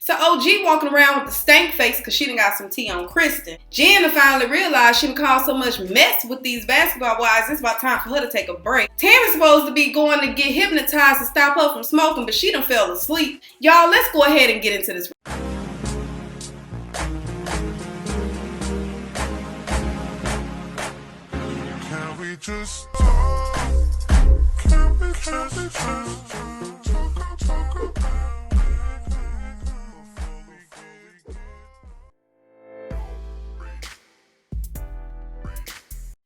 So OG walking around with the stank face because she done got some tea on Kristen. Jen finally realized she done caused so much mess with these basketball wives, it's about time for her to take a break. Tami's supposed to be going to get hypnotized to stop her from smoking, but she done fell asleep. Y'all, let's go ahead and get into this. Can we just talk? Can we just talk?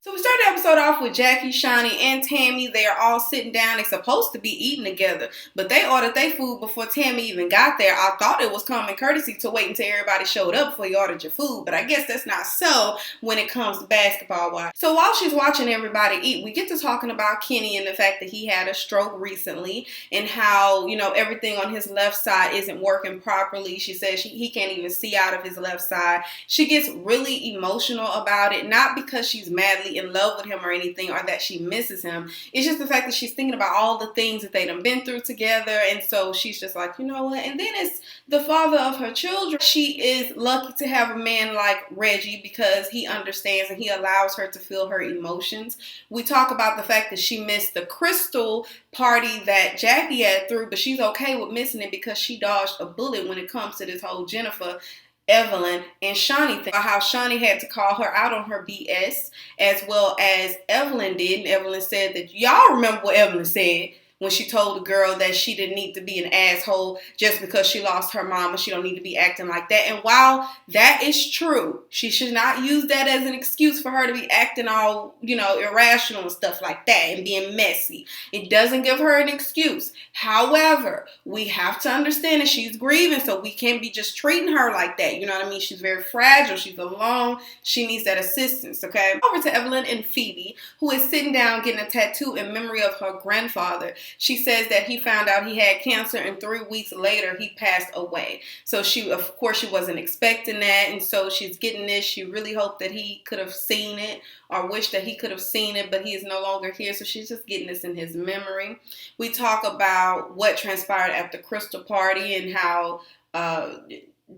So we started the episode off with Jackie, Shani, and Tami. They are all sitting down. They're supposed to be eating together, but they ordered their food before Tami even got there. I thought it was common courtesy to wait until everybody showed up before you ordered your food, but I guess that's not so when it comes to basketball wise. So while she's watching everybody eat, we get to talking about Kenny and the fact that he had a stroke recently and how, you know, everything on his left side isn't working properly. She says he can't even see out of his left side. She gets really emotional about it, not because she's madly in love with him or anything, or that she misses him. It's just the fact that she's thinking about all the things that they done been through together, and so she's just like, you know what? And then it's the father of her children. She is lucky to have a man like Reggie because he understands and he allows her to feel her emotions. We talk about the fact that she missed the crystal party that Jackie had threw, but she's okay with missing it because she dodged a bullet when it comes to this whole Jennifer, Evelyn, and Shani thing. How Shani had to call her out on her BS, as well as Evelyn did. And Evelyn said that, y'all remember what Evelyn said when she told the girl that she didn't need to be an asshole just because she lost her mama. She don't need to be acting like that. And while that is true, she should not use that as an excuse for her to be acting all, you know, irrational and stuff like that and being messy. It doesn't give her an excuse. However, we have to understand that she's grieving, so we can't be just treating her like that. You know what I mean? She's very fragile. She's alone. She needs that assistance, okay? Over to Evelyn and Phoebe, who is sitting down getting a tattoo in memory of her grandfather. She says that he found out he had cancer and 3 weeks later he passed away. So she wasn't expecting that, and so she's getting this. She really hoped that he could have seen it or wished that he could have seen it, but he is no longer here, so she's just getting this in his memory. We talk about what transpired at the crystal party and how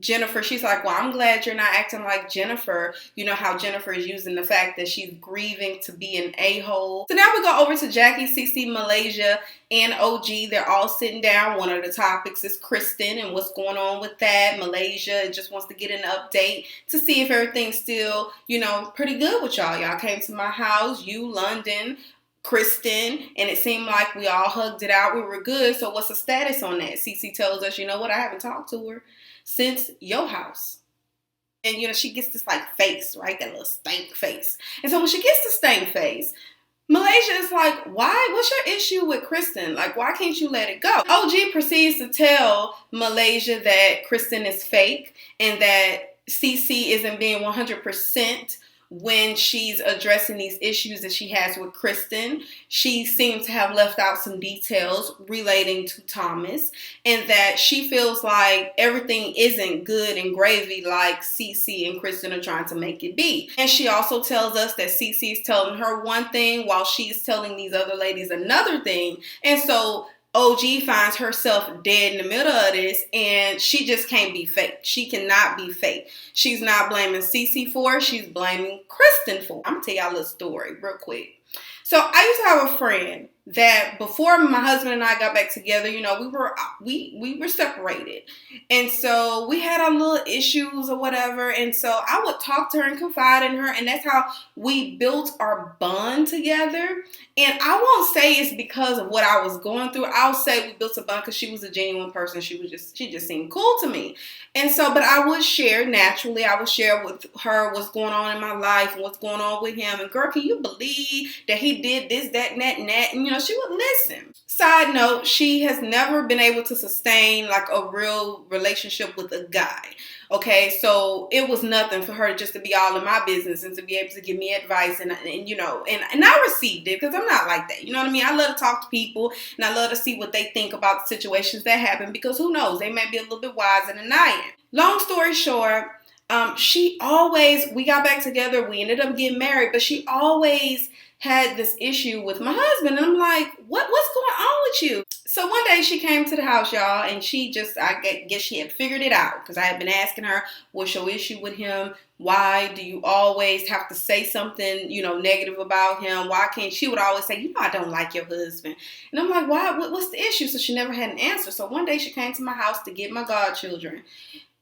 Jennifer, she's like, well, I'm glad you're not acting like Jennifer. You know how Jennifer is using the fact that she's grieving to be an a-hole. So now we go over to Jackie, Cece, Malaysia, and OG. They're all sitting down. One of the topics is Kristen and what's going on with that. Malaysia just wants to get an update to see if everything's still, you know, pretty good with y'all. Y'all came to my house, you, London, Kristen, and it seemed like we all hugged it out. We were good. So what's the status on that? Cece tells us, you know what, I haven't talked to her since your house. And, you know, she gets this, like, face, right? That little stank face. And so when she gets the stank face, Malaysia is like, why? What's your issue with Kristen? Like, why can't you let it go? OG proceeds to tell Malaysia that Kristen is fake and that Cece isn't being 100% when she's addressing these issues that she has with Kristen. She seems to have left out some details relating to Thomas, and that she feels like everything isn't good and gravy like Cece and Kristen are trying to make it be. And she also tells us that Cece is telling her one thing while she's telling these other ladies another thing. And so OG finds herself dead in the middle of this, and she just can't be fake. She cannot be fake. She's not blaming Cece for it. She's blaming Kristen for it. I'm going to tell y'all a little story real quick. So I used to have a friend that before my husband and I got back together, you know, we were separated. And so we had our little issues or whatever. And so I would talk to her and confide in her. And that's how we built our bond together. And I won't say it's because of what I was going through. I'll say we built a bond because she was a genuine person. She just seemed cool to me. And so, but I would share naturally. I would share with her what's going on in my life and what's going on with him. And girl, can you believe that he did this, that, and that, and that? And, you know, she would listen. Side note, she has never been able to sustain like a real relationship with a guy. Okay, so it was nothing for her just to be all in my business and to be able to give me advice and you know, and I received it because I'm not like that. You know what I mean? I love to talk to people and I love to see what they think about the situations that happen because who knows? They may be a little bit wiser than I am. Long story short, we got back together, we ended up getting married, but she always had this issue with my husband. And I'm like, what's going on with you? So one day she came to the house, y'all, and she just, I guess she had figured it out, because I had been asking her, what's your issue with him? Why do you always have to say something, negative about him? Why can't she would always say, I don't like your husband. And I'm like, why? What's the issue? So she never had an answer. So one day she came to my house to get my godchildren.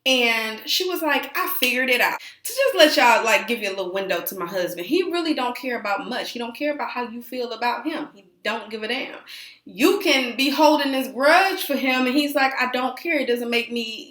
And she was like, I figured it out. To just let y'all, give you a little window to my husband. He really don't care about much. He don't care about how you feel about him. He don't give a damn. You can be holding this grudge for him, and he's like, I don't care. It doesn't make me,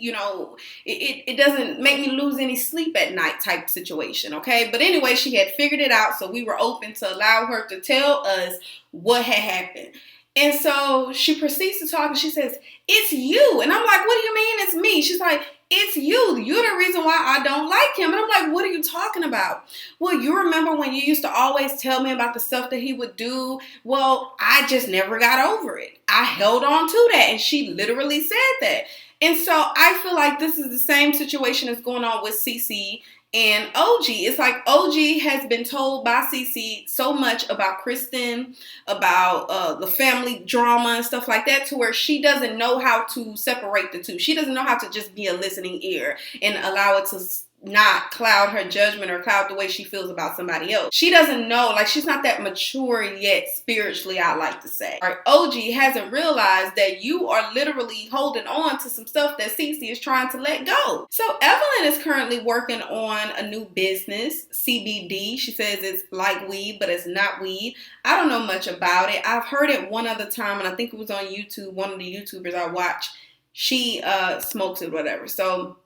it doesn't make me lose any sleep at night type situation, okay? But anyway, she had figured it out, so we were open to allow her to tell us what had happened. And so she proceeds to talk, and she says, it's you. And I'm like, what do you mean it's me? She's like, it's you. You're the reason why I don't like him. And I'm like, what are you talking about? Well, you remember when you used to always tell me about the stuff that he would do? Well, I just never got over it. I held on to that. And she literally said that. And so I feel like this is the same situation that's going on with CC and OG. It's like OG has been told by CC so much about Kristen, about the family drama and stuff like that, to where she doesn't know how to separate the two. She doesn't know how to just be a listening ear and allow it to not cloud her judgment or cloud the way she feels about somebody else. She doesn't know, she's not that mature yet spiritually, I like to say. Our OG hasn't realized that you are literally holding on to some stuff that Cece is trying to let go. So Evelyn is currently working on a new business, CBD. She says it's like weed, but it's not weed. I don't know much about it. I've heard it one other time, and I think it was on YouTube. One of the YouTubers I watch, she smokes it, whatever. So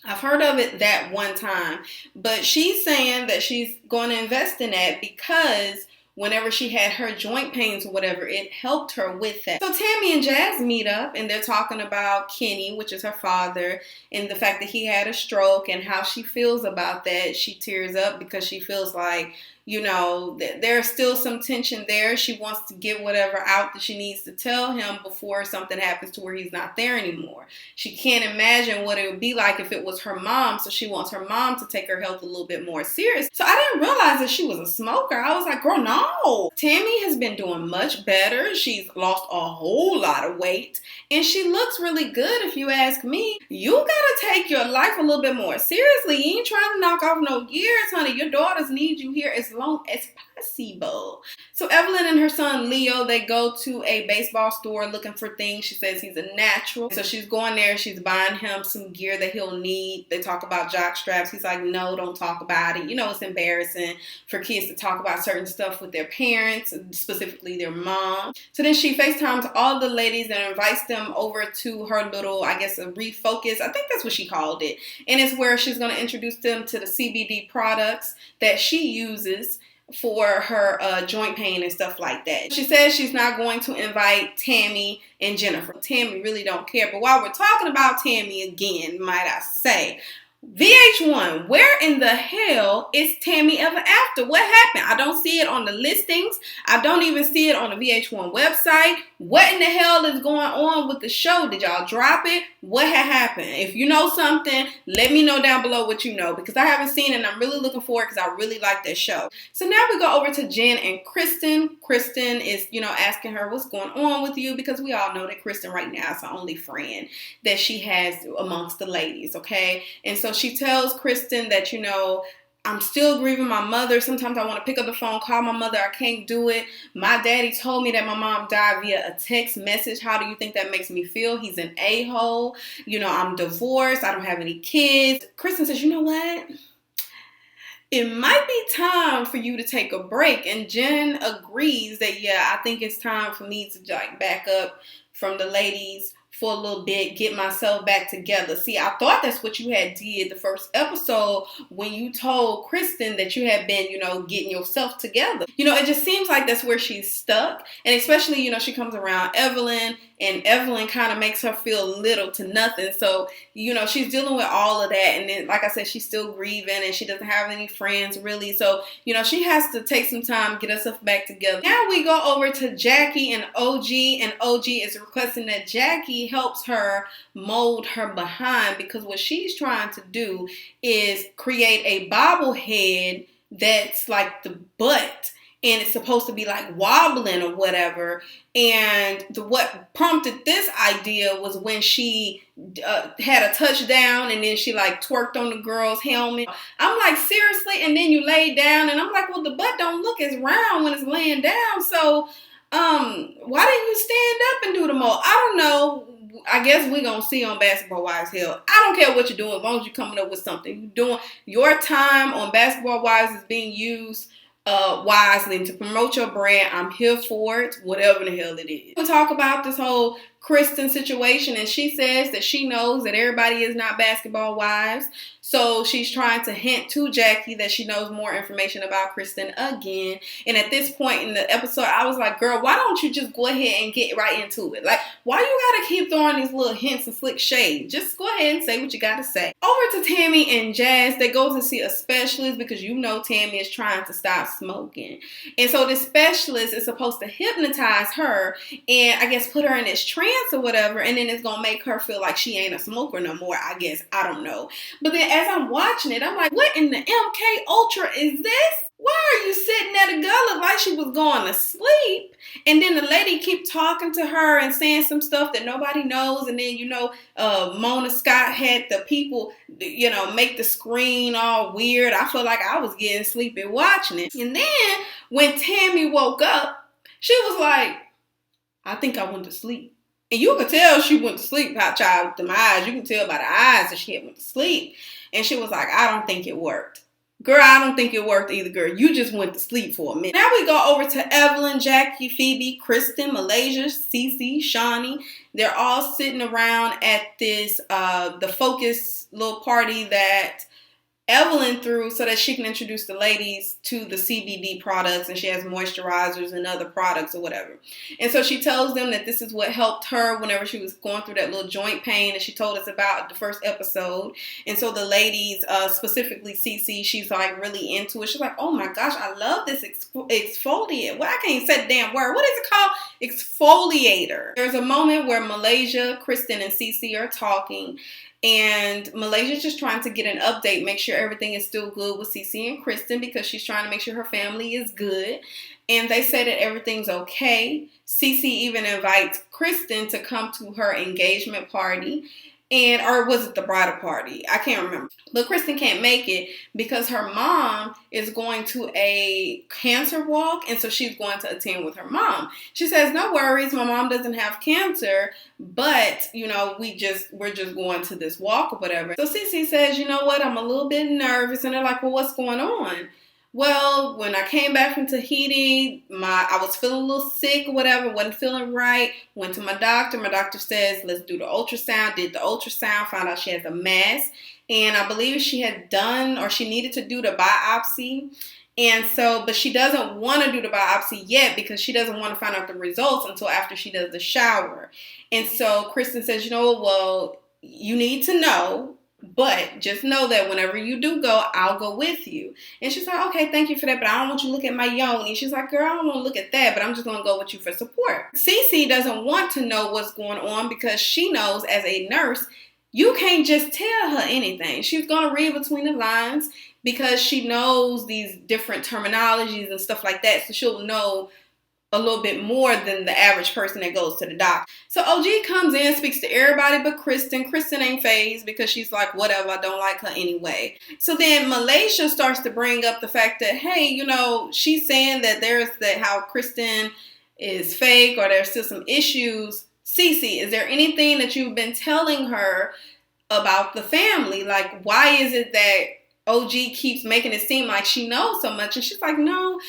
I've heard of it that one time, but she's saying that she's going to invest in that because whenever she had her joint pains or whatever, it helped her with that. So Tami and Jazz meet up, and they're talking about Kenny, which is her father, and the fact that he had a stroke and how she feels about that. She tears up because she feels like, there's still some tension there. She wants to get whatever out that she needs to tell him before something happens to where he's not there anymore. She can't imagine what it would be like if it was her mom, so she wants her mom to take her health a little bit more serious. So I didn't realize that she was a smoker. I was like, girl, no. Tami has been doing much better. She's lost a whole lot of weight, and she looks really good if you ask me. You gotta take your life a little bit more seriously. You ain't trying to knock off no years, honey. Your daughters need you here as long as possible. So Evelyn and her son Leo, they go to a baseball store looking for things. She says he's a natural. So she's going there. She's buying him some gear that he'll need. They talk about jock straps. He's like, no, don't talk about it. It's embarrassing for kids to talk about certain stuff with their parents, specifically their mom. So then she FaceTimes all the ladies and invites them over to her little, I guess, a refocus. I think that's what she called it. And it's where she's going to introduce them to the CBD products that she uses for her joint pain and stuff like that. She says she's not going to invite Tami and Jennifer. Tami really don't care. But while we're talking about Tami again, might I say, VH1, where in the hell is Tami ever after? What happened? I don't see it on the listings. I don't even see it on the VH1 website. What in the hell is going on with the show? Did y'all drop it? What had happened? If you know something, let me know down below what you know, because I haven't seen it and I'm really looking forward because I really like that show. So now we go over to Jen and Kristen. Kristen is, asking her what's going on with you, because we all know that Kristen right now is the only friend that she has amongst the ladies, okay? And so she tells Kristen that, I'm still grieving my mother. Sometimes I want to pick up the phone, call my mother. I can't do it. My daddy told me that my mom died via a text message. How do you think that makes me feel? He's an a-hole. I'm divorced. I don't have any kids. Kristen says, you know what? It might be time for you to take a break. And Jen agrees that, I think it's time for me to back up from the ladies for a little bit, get myself back together. See, I thought that's what you had did the first episode when you told Kristen that you had been, getting yourself together. It just seems like that's where she's stuck. And especially, she comes around Evelyn, and Evelyn kind of makes her feel little to nothing. So, she's dealing with all of that. And then, like I said, she's still grieving and she doesn't have any friends really. So, she has to take some time, get herself back together. Now we go over to Jackie and OG, and OG is requesting that Jackie helps her mold her behind, because what she's trying to do is create a bobblehead that's like the butt and it's supposed to be like wobbling or whatever. And what prompted this idea was when she had a touchdown and then she like twerked on the girl's helmet. I'm like, seriously? And then you laid down, and I'm like, well, the butt don't look as round when it's laying down, so why didn't you stand up and do the most? I don't know. I guess we're going to see on Basketball Wives Hill. I don't care what you're doing as long as you're coming up with something. You're doing your time on Basketball Wives is being used wisely and to promote your brand. I'm here for it, whatever the hell it is. We'll talk about this whole Kristen situation, and she says that she knows that everybody is not basketball wives, so she's trying to hint to Jackie that she knows more information about Kristen again. And at this point in the episode, I was like, girl, why don't you just go ahead and get right into it? Like, why you gotta keep throwing these little hints and slick shade? Just go ahead and say what you gotta say. Over to Tami and Jazz. They go to see a specialist because you know Tami is trying to stop smoking, and so the specialist is supposed to hypnotize her and I guess put her in this trance or whatever, and then it's gonna make her feel like she ain't a smoker no more, I guess. I don't know. But then as I'm watching it, I'm like, what in the MK Ultra is this? Why are you sitting at a gullet like she was going to sleep? And then the lady keep talking to her and saying some stuff that nobody knows. And then, Mona Scott had the people, make the screen all weird. I feel like I was getting sleepy watching it. And then when Tami woke up, she was like, I think I went to sleep. And you could tell she went to sleep, hot child, with them eyes. You can tell by the eyes that she had went to sleep. And she was like, I don't think it worked. Girl, I don't think it worked either, girl. You just went to sleep for a minute. Now we go over to Evelyn, Jackie, Phoebe, Kristen, Malaysia, Cece, Shawnee. They're all sitting around at this, the focus little party that Evelyn threw so that she can introduce the ladies to the CBD products, and she has moisturizers and other products or whatever. And so she tells them that this is what helped her whenever she was going through that little joint pain that she told us about the first episode. And so the ladies, specifically Cece, she's like really into it. She's like, oh my gosh, I love this exfoliate. Well, I can't even say the damn word. What is it called? Exfoliator. There's a moment where Malaysia, Kristen, and Cece are talking, and Malaysia's just trying to get an update, make sure everything is still good with Cece and Kristen because she's trying to make sure her family is good. And they say that everything's okay. Cece even invites Kristen to come to her engagement party. Or was it the bridal party? I can't remember. But Kristen can't make it because her mom is going to a cancer walk, and so she's going to attend with her mom. She says, no worries, my mom doesn't have cancer, but, we're just going to this walk or whatever. So Cece says, you know what, I'm a little bit nervous. And they're like, well, what's going on? Well, when I came back from Tahiti, I was feeling a little sick or whatever, wasn't feeling right. Went to my doctor. My doctor says, let's do the ultrasound. Did the ultrasound, found out she has a mass. And I believe she had done, or she needed to do the biopsy. And so, but she doesn't want to do the biopsy yet because she doesn't want to find out the results until after she does the shower. And so Kristen says, well, you need to know. But just know that whenever you do go, I'll go with you. And she's like, okay, thank you for that, but I don't want you to look at my yoni. She's like, girl, I don't want to look at that, but I'm just going to go with you for support. Cece doesn't want to know what's going on because she knows as a nurse, you can't just tell her anything. She's going to read between the lines because she knows these different terminologies and stuff like that. So she'll know a little bit more than the average person that goes to the doctor. So OG comes in, speaks to everybody but Kristen. Kristen ain't fazed because she's like, whatever, I don't like her anyway. So then Malaysia starts to bring up the fact that, hey, she's saying that there's how Kristen is fake or there's still some issues. Cece, is there anything that you've been telling her about the family? Like, why is it that OG keeps making it seem like she knows so much? And she's like, no,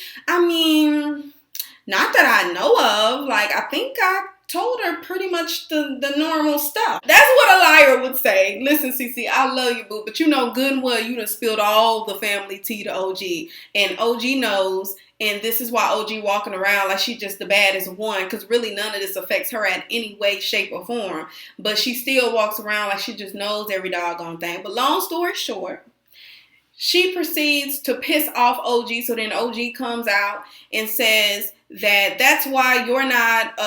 not that I know of. Like, I think I told her pretty much the normal stuff. That's what a liar would say. Listen, Cece, I love you, boo, but you know good and well you done spilled all the family tea to OG. And OG knows, and this is why OG walking around like she's just the baddest one, because really none of this affects her in any way, shape, or form. But she still walks around like she just knows every doggone thing. But long story short, she proceeds to piss off OG, so then OG comes out and says that's why you're not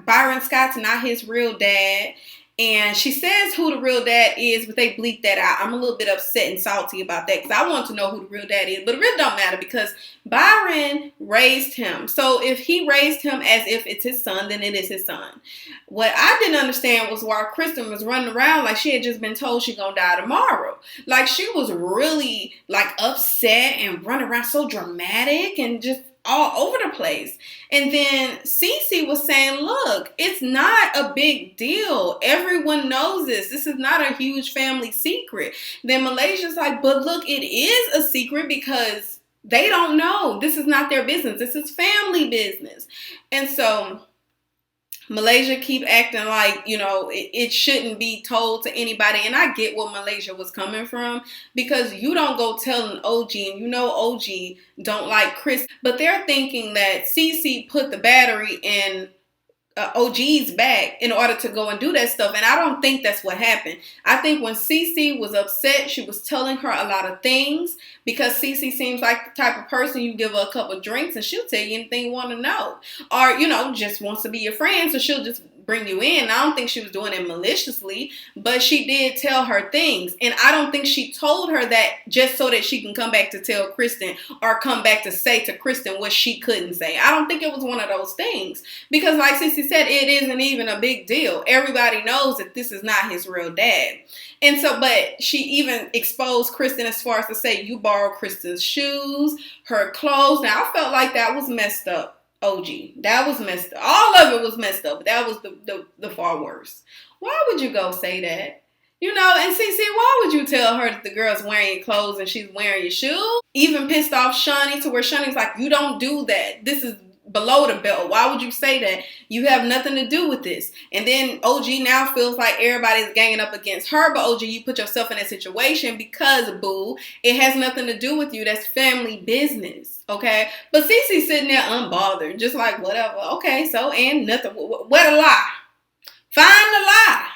Byron Scott's not his real dad, And she says who the real dad is, but they bleep that out. I'm a little bit upset and salty about that because I want to know who the real dad is. But it really don't matter because Byron raised him. So if he raised him as if it's his son, then it is his son. What I didn't understand was why Kristen was running around like she had just been told she's going to die tomorrow. Like she was really like upset and running around so dramatic and just all over the place. And then Cece was saying, look, it's not a big deal. Everyone knows this. This is not a huge family secret. Then Malaysia's like, but look, it is a secret because they don't know. This is not their business. This is family business. And so Malaysia keep acting like, you know, it shouldn't be told to anybody. And I get where Malaysia was coming from because you don't go tell an OG and you know OG don't like Chris. But they're thinking that Cece put the battery in OG's back in order to go and do that stuff. And I don't think that's what happened. I think when Cece was upset, she was telling her a lot of things because Cece seems like the type of person you give her a couple of drinks and she'll tell you anything you want to know. Or, you know, just wants to be your friend, so she'll just bring you in. I don't think she was doing it maliciously, but she did tell her things. And I don't think she told her that just so that she can come back to tell Kristen or come back to say to Kristen what she couldn't say. I don't think it was one of those things because like Cece said, it isn't even a big deal. Everybody knows that this is not his real dad. And so, but she even exposed Kristen as far as to say, you borrowed Kristen's shoes, her clothes. Now, I felt like that was messed up. OG. That was messed up. All of it was messed up. But that was the far worst. Why would you go say that? You know, and Cece, why would you tell her that the girl's wearing your clothes and she's wearing your shoes? Even pissed off Shawnee to where Shawnee's like, you don't do that. This is below the belt. Why would you say that? You have nothing to do with this. And then OG now feels like everybody's ganging up against her, but OG, you put yourself in that situation because, boo, it has nothing to do with you. That's family business, okay? But Cece's sitting there unbothered, just like, whatever. Okay, so, and nothing. Where the lie? Find the lie.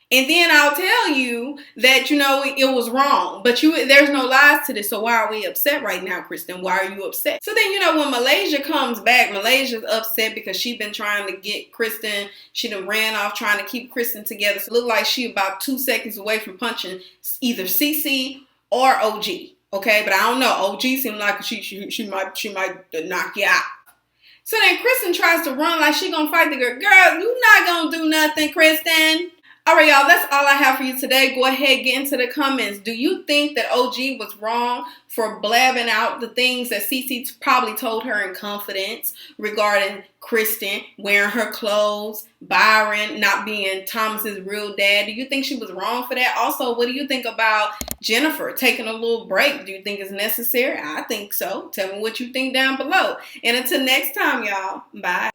And then I'll tell you that, you know, it was wrong. But there's no lies to this. So why are we upset right now, Kristen? Why are you upset? So then, you know, when Malaysia comes back, Malaysia's upset because she's been trying to get Kristen. She done ran off trying to keep Kristen together. So it looked like she about 2 seconds away from punching either Cece or OG. Okay, but I don't know. OG seemed like she might knock you out. So then Kristen tries to run like she gonna fight the girl. Girl, you not gonna do nothing, Kristen. All right, y'all, that's all I have for you today. Go ahead, get into the comments. Do you think that OG was wrong for blabbing out the things that Cece probably told her in confidence regarding Kristen wearing her clothes, Byron not being Thomas's real dad? Do you think she was wrong for that? Also, what do you think about Jennifer taking a little break? Do you think it's necessary? I think so. Tell me what you think down below. And until next time, y'all, bye.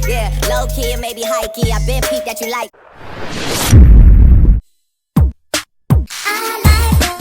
Yeah, low key and maybe high key. I been peeped that you like.